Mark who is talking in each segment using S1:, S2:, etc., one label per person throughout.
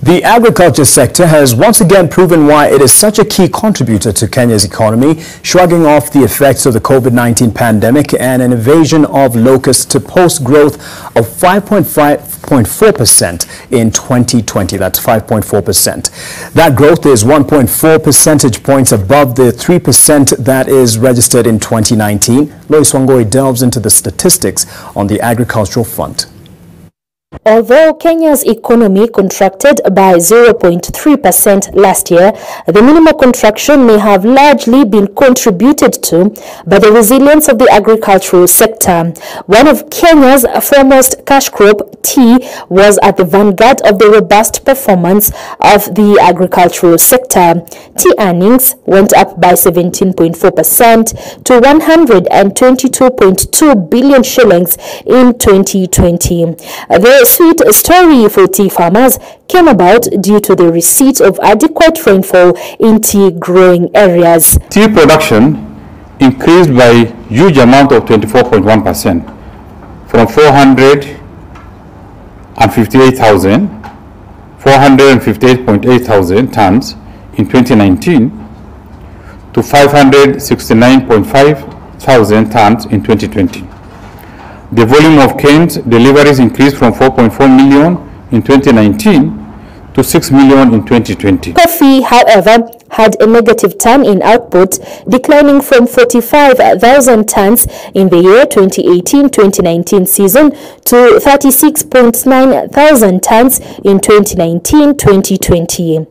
S1: The agriculture sector has once again proven why it is such a key contributor to Kenya's economy, shrugging off the effects of the COVID-19 pandemic and an invasion of locusts to post growth of 5.4% in 2020. That's 5.4%. That growth is 1.4 percentage points above the 3% that is registered in 2019. Lois Wangoi delves into the statistics on the agricultural front.
S2: Although Kenya's economy contracted by 0.3% last year, the minimal contraction may have largely been contributed to by the resilience of the agricultural sector. One of Kenya's foremost cash crop, tea, was at the vanguard of the robust performance of the agricultural sector. Tea earnings went up by 17.4% to 122.2 billion shillings in 2020. The sweet story for tea farmers came about due to the receipt of adequate rainfall in tea growing areas.
S3: Tea production increased by a huge amount of 24.1% from 458,458.8 tons in 2019 to 569.5 thousand tons in 2020. The volume of canes deliveries increased from 4.4 million in 2019 to 6 million in 2020.
S2: Coffee, however, had a negative turn in output, declining from 45,000 tons in the year 2018-2019 season to 36.9 thousand tons in 2019-2020.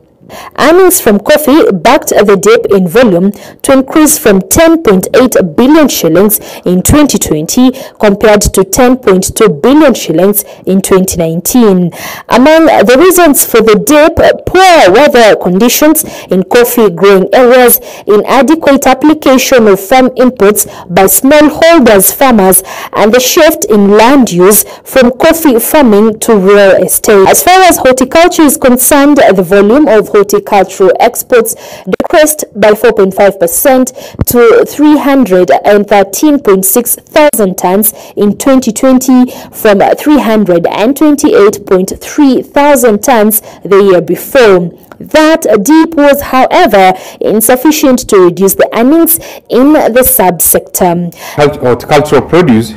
S2: Earnings from coffee backed the dip in volume to increase from 10.8 billion shillings in 2020 compared to 10.2 billion shillings in 2019. Among the reasons for the dip, poor weather conditions in coffee growing areas, inadequate application of farm inputs by smallholders farmers, and the shift in land use from coffee farming to real estate. As far as horticulture is concerned, the volume of horticultural exports decreased by 4.5% to 313.6 thousand tons in 2020 from 328.3 thousand tons the year before. That dip was, however, insufficient to reduce the earnings in the subsector.
S3: Horticultural produce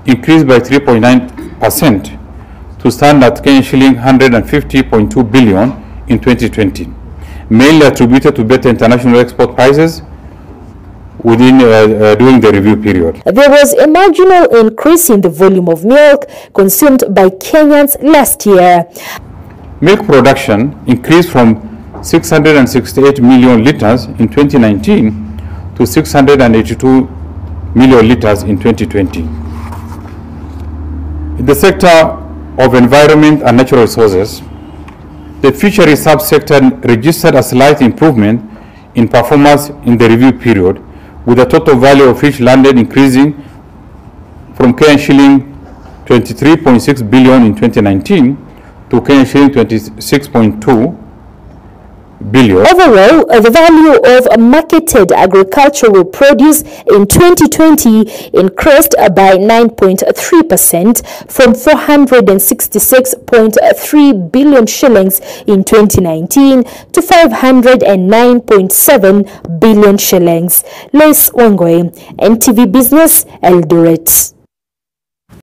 S3: increased by 3.9% to stand at shilling 150.2 billion in 2020, mainly attributed to better international export prices during the review period.
S2: There was a marginal increase in the volume of milk consumed by Kenyans last year.
S3: Milk production increased from 668 million liters in 2019 to 682 million liters in 2020. In the sector of environment and natural resources, the fisheries subsector registered a slight improvement in performance in the review period, with the total value of fish landed increasing from shilling 23.6 billion in 2019 to shilling 26.2 billion.
S2: Overall, the value of marketed agricultural produce in 2020 increased by 9.3% from 466.3 billion shillings in 2019 to 509.7 billion shillings. Lois Wangoi, NTV Business, Eldoret.